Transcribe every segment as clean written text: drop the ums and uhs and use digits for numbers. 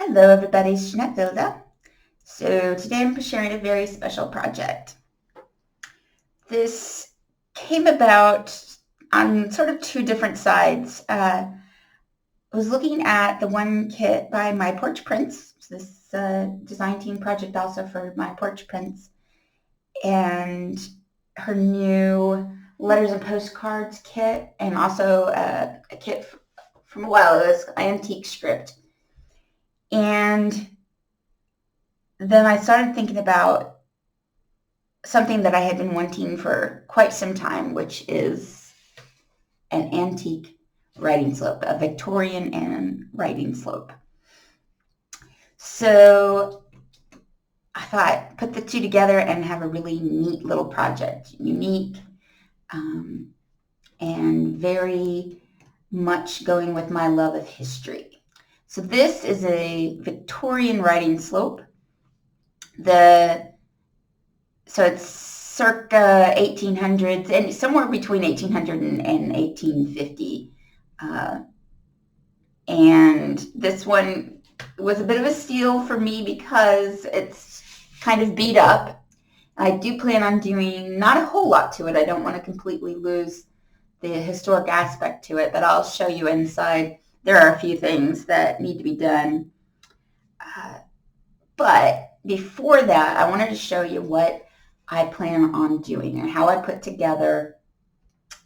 Hello everybody, it's Jeanette Vilda. So today I'm sharing a very special project. This came about on sort of two different sides. I was looking at the one kit by My Porch Prints, this design team project also for My Porch Prints, and her new letters and postcards kit, and also a kit from a while ago, this antique script. And then I started thinking about something that I had been wanting for quite some time, which is an antique writing slope, a Victorian writing slope. So I thought, put the two together and have a really neat little project, unique and very much going with my love of history. So this is a Victorian writing slope. So it's circa 1800s, and somewhere between 1800 and 1850. And this one was a bit of a steal for me because it's kind of beat up. I do plan on doing not a whole lot to it. I don't want to completely lose the historic aspect to it, but I'll show you inside. There are a few things that need to be done. But before that, I wanted to show you what I plan on doing and how I put together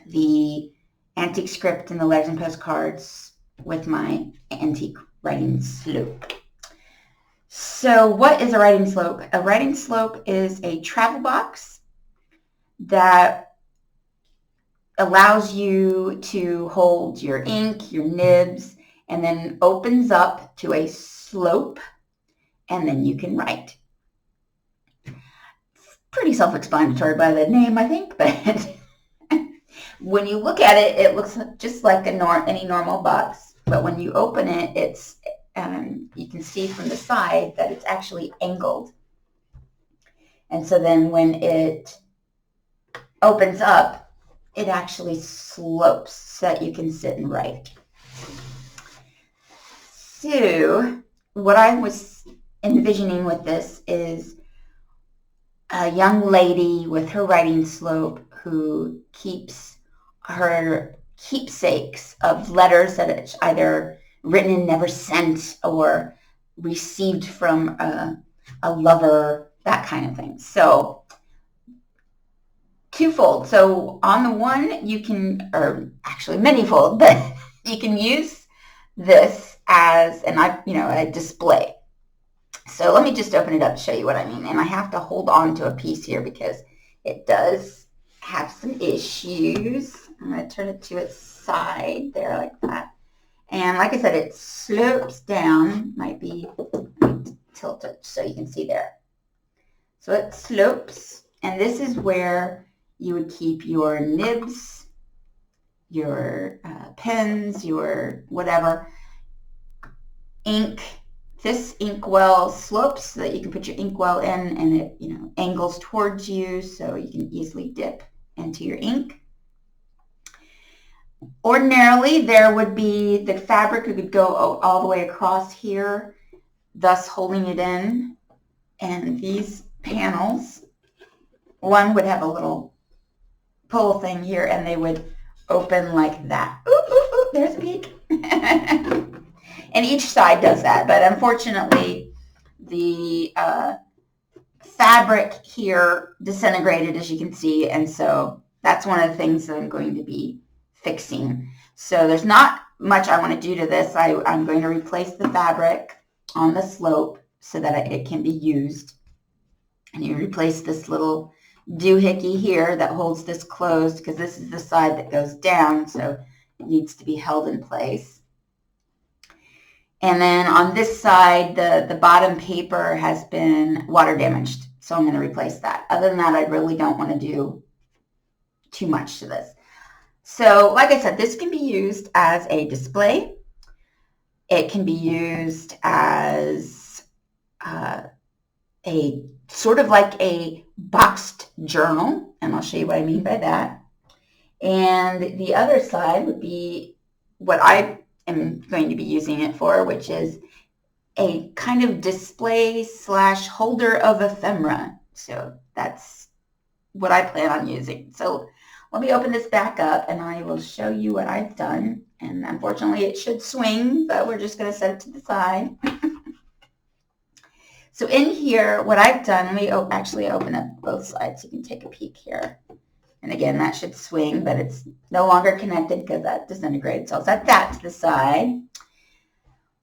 the antique script and the letters and postcards with my antique writing slope. So what is a writing slope? A writing slope is a travel box that allows you to hold your ink, your nibs, and then opens up to a slope, and then you can write. Pretty self-explanatory by the name, I think, but when you look at it, it looks just like any normal box, but when you open it, you can see from the side that it's actually angled. And so then when it opens up, it actually slopes so that you can sit and write. So what I was envisioning with this is a young lady with her writing slope who keeps her keepsakes of letters that it's either written and never sent or received from a lover, that kind of thing. So twofold. So on the one, you can, or actually manyfold, but you can use this as a display. So let me just open it up to show you what I mean. And I have to hold on to a piece here because it does have some issues. I'm going to turn it to its side there like that. And like I said, it slopes down. Might be tilted so you can see there. So it slopes, and this is where you would keep your nibs, your pens, your whatever, ink. This inkwell slopes so that you can put your inkwell in, and it angles towards you so you can easily dip into your ink. Ordinarily, there would be the fabric could go all the way across here, thus holding it in. And these panels, one would have a little pull thing here, and they would open like that. Ooh, ooh, ooh, there's a peek. And each side does that, but unfortunately, the fabric here disintegrated, as you can see, and so that's one of the things that I'm going to be fixing. So there's not much I want to do to this. I'm going to replace the fabric on the slope so that it can be used. And you replace this little doohickey here that holds this closed, because this is the side that goes down, so it needs to be held in place. And then on this side, the bottom paper has been water damaged, so I'm going to replace that. Other than that, I really don't want to do too much to this. So like I said, this can be used as a display. It can be used as a sort of like a boxed journal, and I'll show you what I mean by that. And the other side would be what I am going to be using it for, which is a kind of display slash holder of ephemera. So that's what I plan on using. So let me open this back up and I will show you what I've done. And unfortunately it should swing, but we're just going to set it to the side. So in here, what I've done, let me actually open up both sides so you can take a peek here. And again, that should swing, but it's no longer connected because that disintegrated. So I'll set that to the side.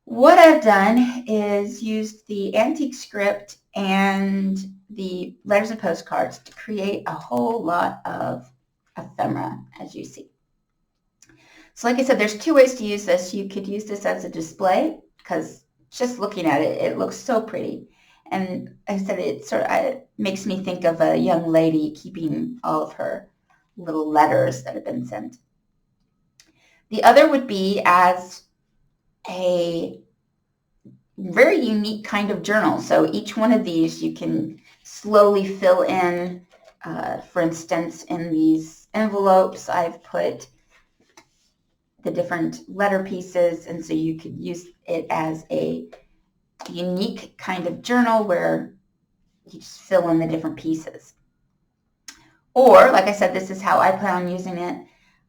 What I've done is used the antique script and the letters and postcards to create a whole lot of ephemera, as you see. So like I said, there's two ways to use this. You could use this as a display because just looking at it, it looks so pretty. And like I said, it makes me think of a young lady keeping all of her little letters that have been sent. The other would be as a very unique kind of journal. So each one of these you can slowly fill in. For instance, in these envelopes, I've put the different letter pieces, and so you could use it as a unique kind of journal where you just fill in the different pieces. Or, like I said, this is how I plan on using it.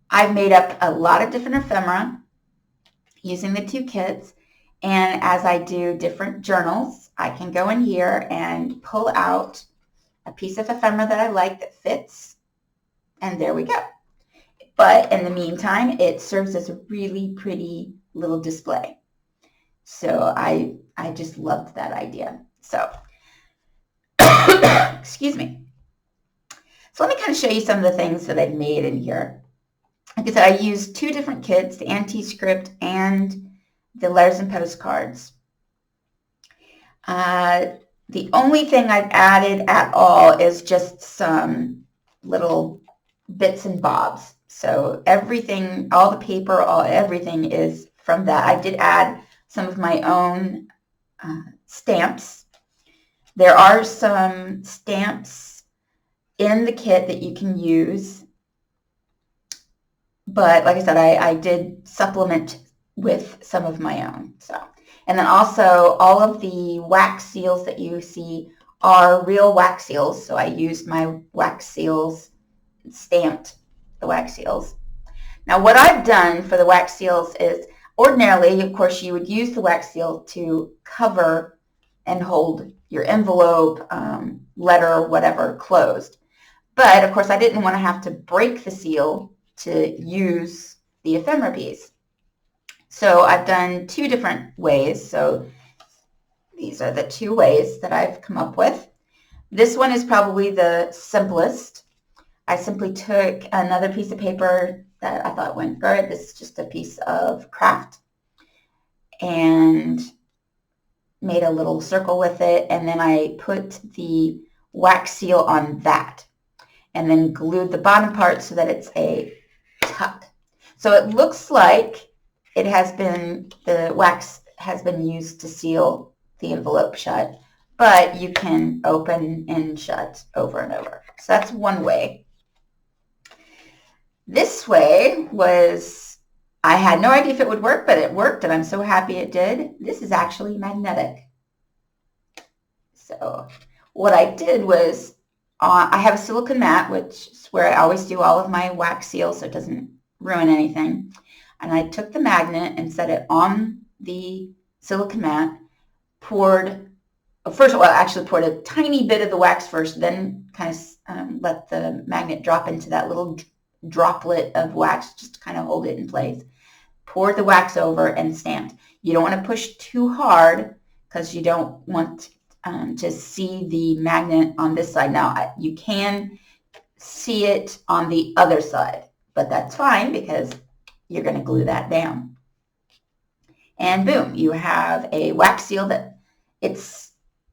I've made up a lot of different ephemera using the two kits, and as I do different journals, I can go in here and pull out a piece of ephemera that I like that fits, and there we go. But in the meantime, it serves as a really pretty little display. So I just loved that idea. So, excuse me. So let me kind of show you some of the things that I've made in here. Like I said, I used two different kits, the antique script and the letters and postcards. The only thing I've added at all is just some little bits and bobs. So everything, all the paper, everything is from that. I did add some of my own stamps. There are some stamps in the kit that you can use, but like I said, I did supplement with some of my own. So, and then also all of the wax seals that you see are real wax seals. So I used my wax seals, stamped the wax seals. Now what I've done for the wax seals is, ordinarily, of course, you would use the wax seal to cover and hold your envelope, letter, whatever, closed. But, of course, I didn't want to have to break the seal to use the ephemera piece. So I've done two different ways. So these are the two ways that I've come up with. This one is probably the simplest. I simply took another piece of paper that I thought went good. This is just a piece of craft, and made a little circle with it, and then I put the wax seal on that, and then glued the bottom part so that it's a tuck. So it looks like it has been, the wax has been used to seal the envelope shut, but you can open and shut over and over. So that's one way. This way was, I had no idea if it would work, but it worked, and I'm so happy it did. This is actually magnetic. So what I did was, I have a silicone mat, which is where I always do all of my wax seals so it doesn't ruin anything. And I took the magnet and set it on the silicone mat, poured a tiny bit of the wax first, then kind of let the magnet drop into that little droplet of wax just to kind of hold it in place. Poured the wax over and stamped. You don't want to push too hard because you don't want to see the magnet on this side. Now, you can see it on the other side, but that's fine because you're going to glue that down. And boom, you have a wax seal that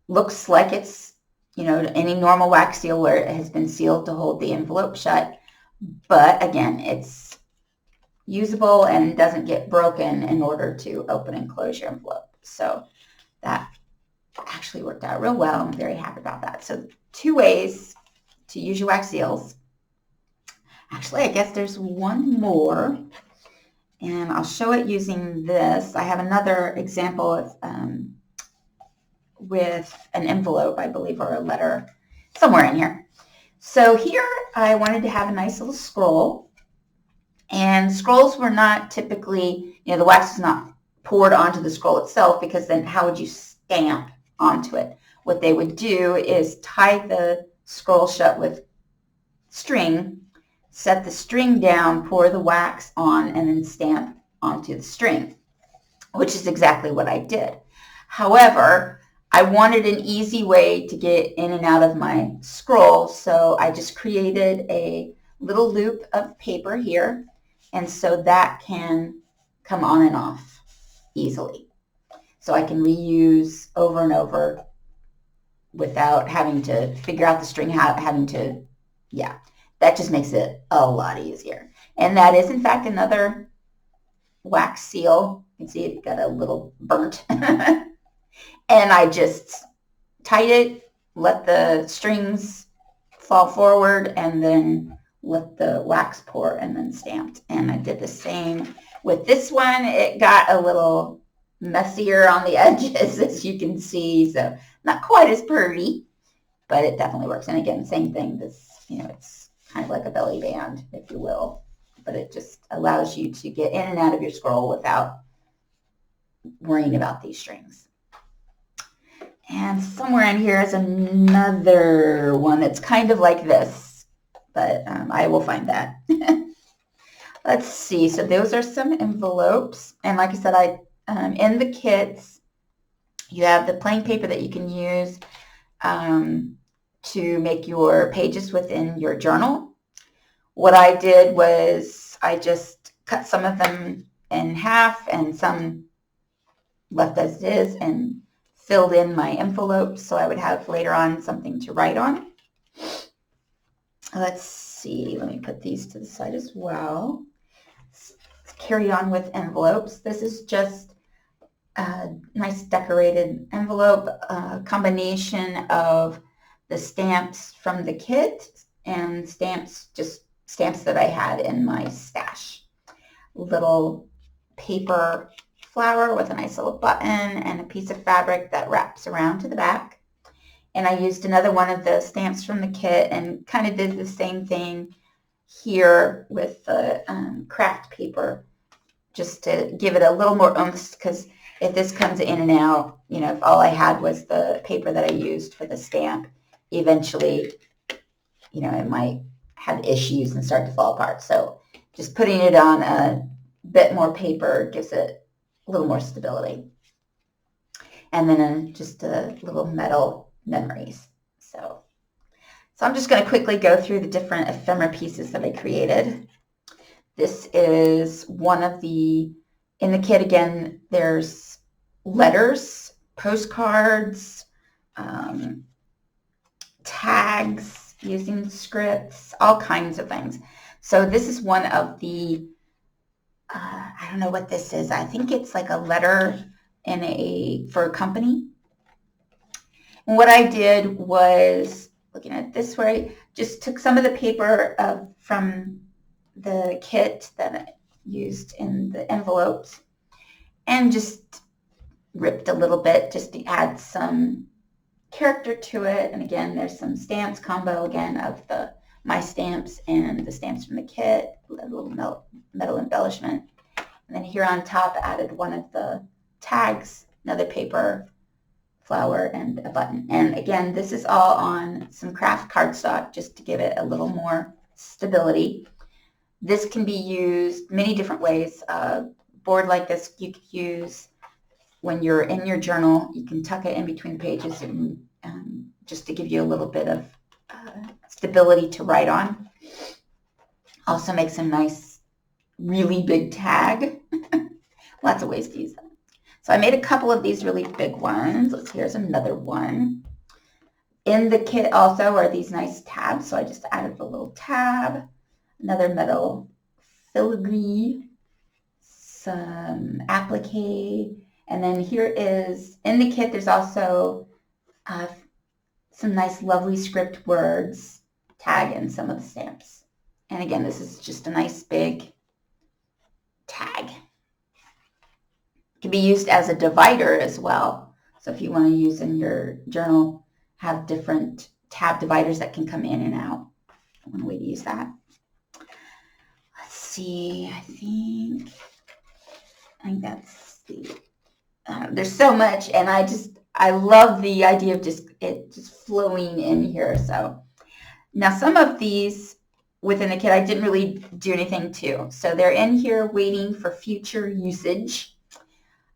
looks like it's, any normal wax seal where it has been sealed to hold the envelope shut. But again, it's usable and doesn't get broken in order to open and close your envelope. So that actually worked out real well. I'm very happy about that. So two ways to use your wax seals. Actually, I guess there's one more, and I'll show it using this. I have another example of with an envelope, I believe, or a letter somewhere in here. So here I wanted to have a nice little scroll, and scrolls were not typically, the wax is not poured onto the scroll itself, because then how would you stamp onto it? What they would do is tie the scroll shut with string, set the string down, pour the wax on, and then stamp onto the string, which is exactly what I did. However, I wanted an easy way to get in and out of my scroll, so I just created a little loop of paper here, and so that can come on and off easily. So I can reuse over and over without having to figure out the string, that just makes it a lot easier. And that is, in fact, another wax seal. You can see it got a little burnt. And I just tied it, let the strings fall forward, and then let the wax pour, and then stamped. And I did the same with this one. It got a little messier on the edges, as you can see, so not quite as pretty, but it definitely works. And again, same thing. This, it's kind of like a belly band, if you will, but it just allows you to get in and out of your scroll without worrying about these strings. And somewhere in here is another one that's kind of like this, but I will find that. Let's see. So those are some envelopes. And like I said, in the kits, you have the plain paper that you can use to make your pages within your journal. What I did was I just cut some of them in half and some left as it is, and filled in my envelopes so I would have later on something to write on. Let's see, let me put these to the side as well. Let's carry on with envelopes. This is just a nice decorated envelope, a combination of the stamps from the kit and stamps that I had in my stash. Little paper flower with a nice little button and a piece of fabric that wraps around to the back. And I used another one of the stamps from the kit and kind of did the same thing here with the craft paper, just to give it a little more oomph, because if this comes in and out, if all I had was the paper that I used for the stamp, eventually, it might have issues and start to fall apart. So just putting it on a bit more paper gives it a little more stability. And then just a little metal memories. So I'm just going to quickly go through the different ephemera pieces that I created. This is one of in the kit again, there's letters, postcards, tags using scripts, all kinds of things. So this is one of the I don't know what this is. I think it's like a letter for a company. And what I did was, looking at it this way, just took some of the paper from the kit that I used in the envelopes and just ripped a little bit just to add some character to it. And again, there's some stamps combo again of my stamps and the stamps from the kit, a little metal embellishment. And then here on top, I added one of the tags, another paper flower, and a button. And again, this is all on some craft cardstock just to give it a little more stability. This can be used many different ways. A board like this you could use when you're in your journal. You can tuck it in between pages and just to give you a little bit of stability to write on. Also makes a nice, really big tag. Lots of ways to use them. So I made a couple of these really big ones. Here's another one. In the kit also are these nice tabs, so I just added a little tab, another metal filigree, some applique, and then here is, in the kit, there's also some nice lovely script words tag in some of the stamps. And again, this is just a nice big tag. It can be used as a divider as well. So if you want to use in your journal, have different tab dividers that can come in and out. One way to use that. Let's see, I think that's the, there's so much, and I love the idea of just flowing in here. So now some of these within the kit I didn't really do anything to. So they're in here waiting for future usage.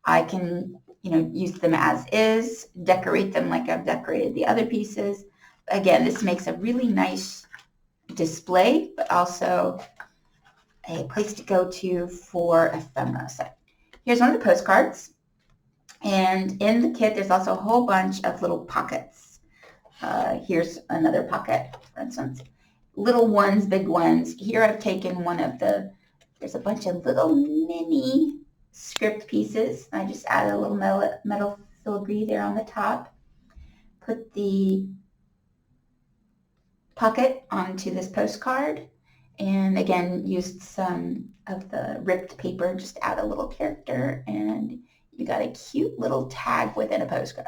I can, use them as is, decorate them like I've decorated the other pieces. Again, this makes a really nice display, but also a place to go to for ephemera. So here's one of the postcards. And in the kit, there's also a whole bunch of little pockets. Here's another pocket, for instance. Little ones, big ones. Here I've taken there's a bunch of little mini script pieces. I just added a little metal filigree there on the top. Put the pocket onto this postcard. And again, used some of the ripped paper, just add a little character, and you got a cute little tag within a postcard.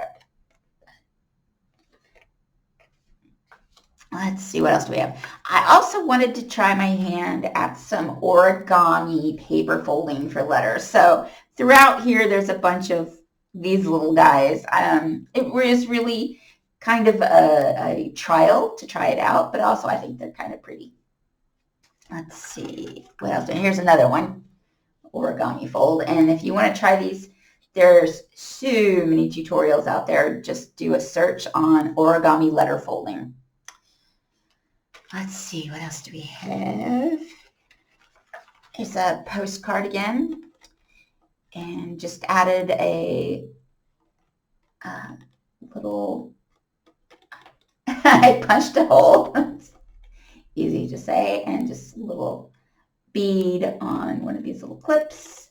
Let's see, what else do we have? I also wanted to try my hand at some origami paper folding for letters. So throughout here, there's a bunch of these little guys. It was really kind of a trial to try it out, but also I think they're kind of pretty. Let's see, what else? And here's another one, origami fold. And if you want to try these, there's so many tutorials out there. Just do a search on origami letter folding. Let's see, what else do we have? Here's a postcard again, and just added a little, I punched a hole. Easy to say, and just a little bead on one of these little clips,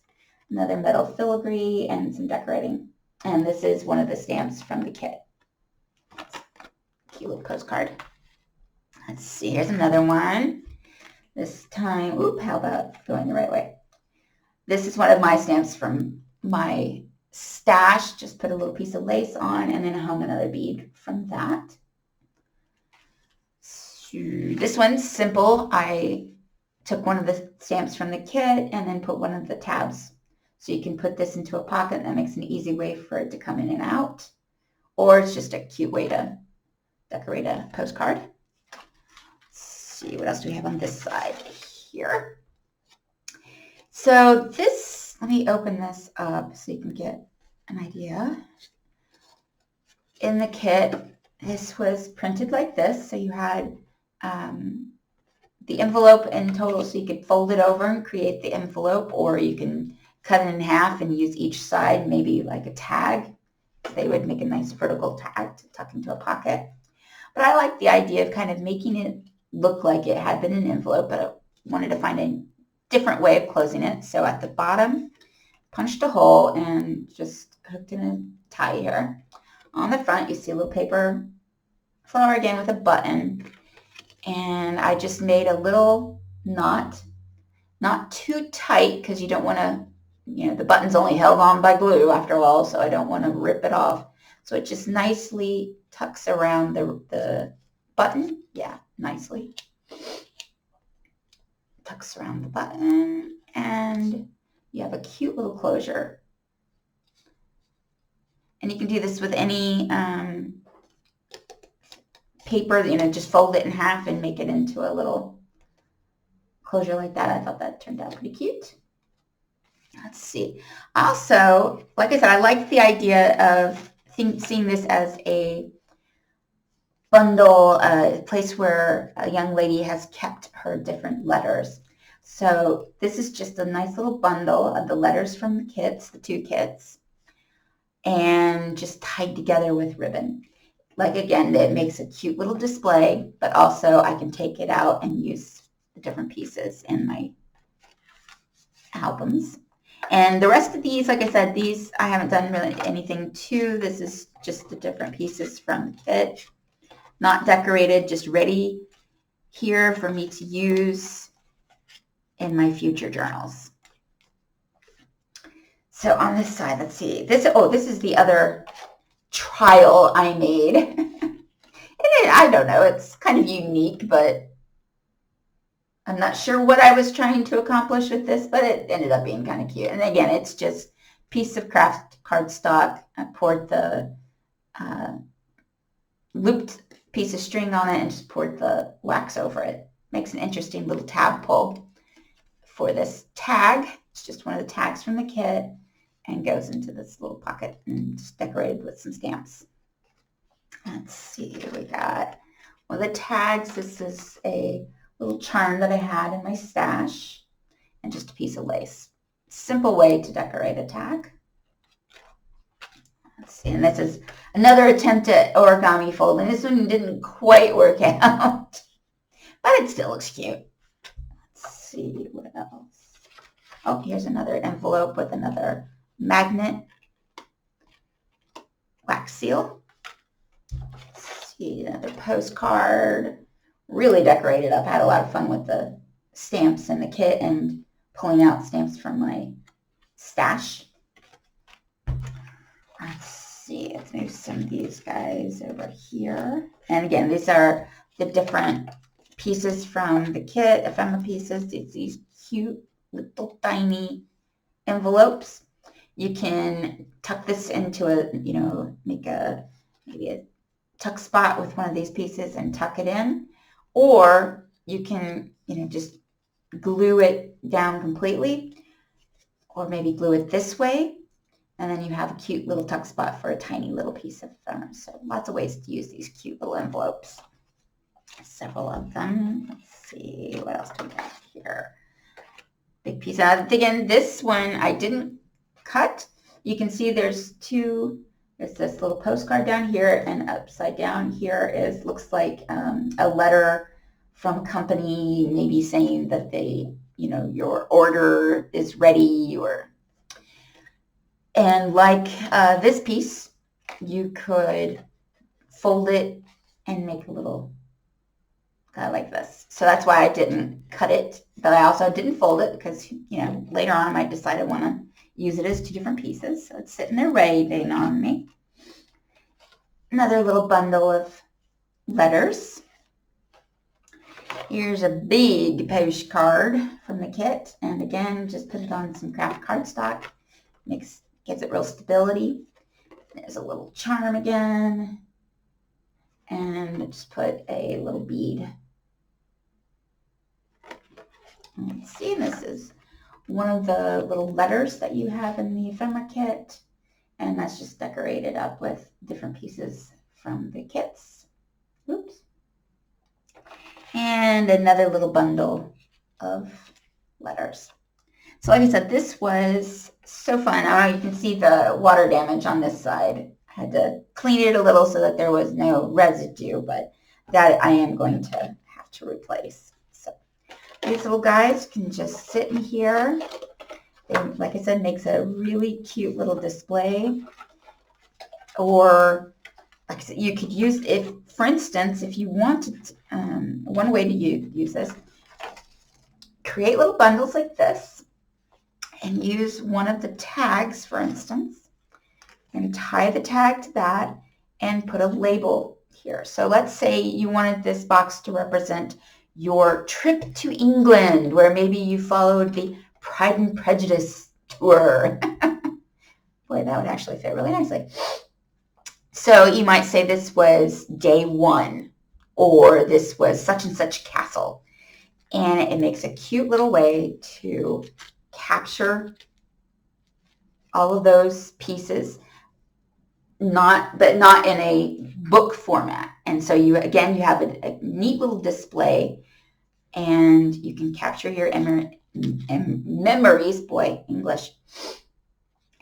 another metal filigree, and some decorating. And this is one of the stamps from the kit. Cute little postcard. Let's see, here's another one. This time, how about going the right way? This is one of my stamps from my stash. Just put a little piece of lace on and then hung another bead from that. This one's simple. I took one of the stamps from the kit and then put one of the tabs. So you can put this into a pocket. That makes an easy way for it to come in and out. Or it's just a cute way to decorate a postcard. Let's see, what else do we have on this side here? So this, let me open this up so you can get an idea. In the kit, this was printed like this. So you had the envelope in total, so you could fold it over and create the envelope, or you can cut it in half and use each side maybe like a tag. They would make a nice vertical tag to tuck into a pocket. But I like the idea of kind of making it look like it had been an envelope, but I wanted to find a different way of closing it. So at the bottom, punched a hole and just hooked in a tie here. On the front, you see a little paper flower again with a button. And I just made a little knot, not too tight because you don't want to, the button's only held on by glue after all, so I don't want to rip it off. So it just nicely tucks around the button. Yeah, nicely. Tucks around the button, and you have a cute little closure. And you can do this with any paper, just fold it in half and make it into a little closure like that. I thought that turned out pretty cute. Let's see. Also, like I said, I like the idea of seeing this as a bundle, a place where a young lady has kept her different letters. So this is just a nice little bundle of the letters from the kits, the two kits, and just tied together with ribbon. Like, again, it makes a cute little display, but also I can take it out and use the different pieces in my albums. And the rest of these, like I said, these I haven't done really anything to. This is just the different pieces from the kit. Not decorated, just ready here for me to use in my future journals. So on this side, let's see. This is the other trial I made. And I don't know, it's kind of unique, but I'm not sure what I was trying to accomplish with this, but it ended up being kind of cute. And again, it's just a piece of craft cardstock. I poured the looped piece of string on it and just poured the wax over it. Makes an interesting little tab pull for this tag. It's just one of the tags from the kit and goes into this little pocket and just decorated with some stamps. Let's see, we got one of the tags. This is a little charm that I had in my stash and just a piece of lace. Simple way to decorate a tag. Let's see, and this is another attempt at origami folding. This one didn't quite work out, but it still looks cute. Let's see what else. Oh, here's another envelope with another magnet wax seal. Let's see, another postcard. Really decorated up. I had a lot of fun with the stamps in the kit and pulling out stamps from my stash. Let's see, let's move some of these guys over here. And again, these are the different pieces from the kit, ephemera pieces. It's these cute little tiny envelopes. You can tuck this into a, make maybe a tuck spot with one of these pieces and tuck it in. Or you can, just glue it down completely, or maybe glue it this way, and then you have a cute little tuck spot for a tiny little piece of ephemera. So lots of ways to use these cute little envelopes. Several of them. Let's see, what else do we got here? Big piece. Again, this one I didn't cut. You can see there's this little postcard down here, and upside down here looks like a letter from a company, maybe saying that they, your order is ready, and like this piece, you could fold it and make a little guy like this. So that's why I didn't cut it, but I also didn't fold it because, later on I might decide I want to use it as two different pieces. So it's sitting there waiting on me. Another little bundle of letters. Here's a big postcard from the kit, and again, just put it on some craft cardstock. Gives it real stability. There's a little charm again, and just put a little bead. Let's see, this is one of the little letters that you have in the ephemera kit, and that's just decorated up with different pieces from the kits. Oops. And another little bundle of letters. So like I said, this was so fun. I don't know, you can see the water damage on this side. I had to clean it a little so that there was no residue, but that I am going to have to replace. So these little guys can just sit in here. It, like I said, makes a really cute little display. Or like I said, you could use, for instance, if you wanted, one way to use this, create little bundles like this and use one of the tags, for instance, and tie the tag to that and put a label here. So let's say you wanted this box to represent your trip to England, where maybe you followed the Pride and Prejudice tour. Boy, that would actually fit really nicely. So you might say this was day 1, or this was such and such castle. And it makes a cute little way to capture all of those pieces, but not in a book format. And so you have a neat little display, and you can capture your memories, boy, English,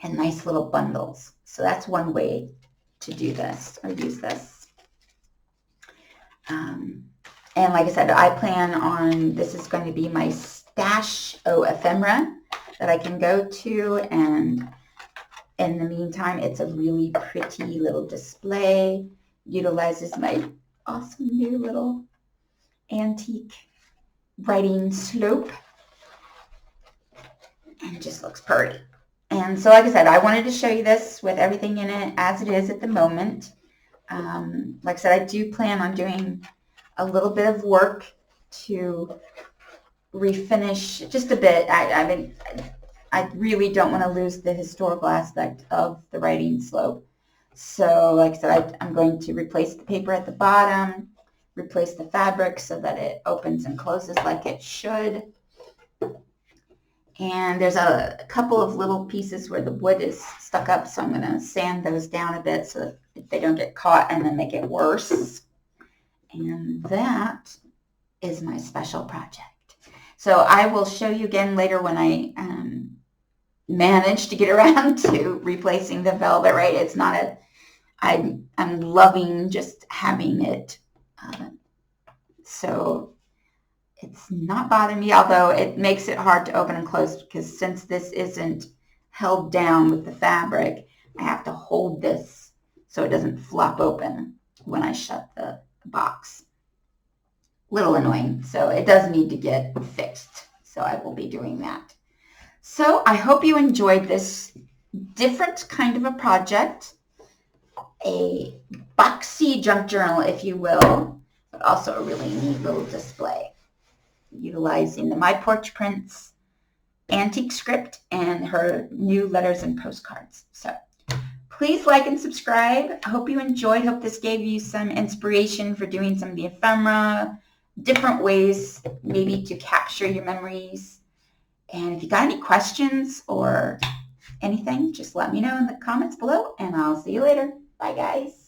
in nice little bundles. So that's one way to do this or use this. And like I said, I plan on, this is going to be my stash ephemera that I can go to, and in the meantime, it's a really pretty little display. Utilizes my awesome new little antique writing slope, and just looks pretty. And so, like I said, I wanted to show you this with everything in it as it is at the moment. Like I said, I do plan on doing a little bit of work to refinish just a bit. I really don't want to lose the historical aspect of the writing slope. So, like I said, I'm going to replace the paper at the bottom, replace the fabric so that it opens and closes like it should. And there's a couple of little pieces where the wood is stuck up, so I'm going to sand those down a bit so that they don't get caught and then make it worse. And that is my special project. So I will show you again later when I manage to get around to replacing the velvet, right? It's not a, I'm loving just having it. So it's not bothering me, although it makes it hard to open and close because since this isn't held down with the fabric, I have to hold this so it doesn't flop open when I shut the box. Little annoying, so it does need to get fixed. So I will be doing that. So I hope you enjoyed this different kind of a project, a boxy junk journal, if you will, but also a really neat little display utilizing the My Porch Prints antique script and her new letters and postcards. So please like and subscribe. I hope you enjoyed. Hope this gave you some inspiration for doing some of the ephemera, different ways maybe to capture your memories. And if you got any questions or anything, just let me know in the comments below, and I'll see you later. Bye, guys.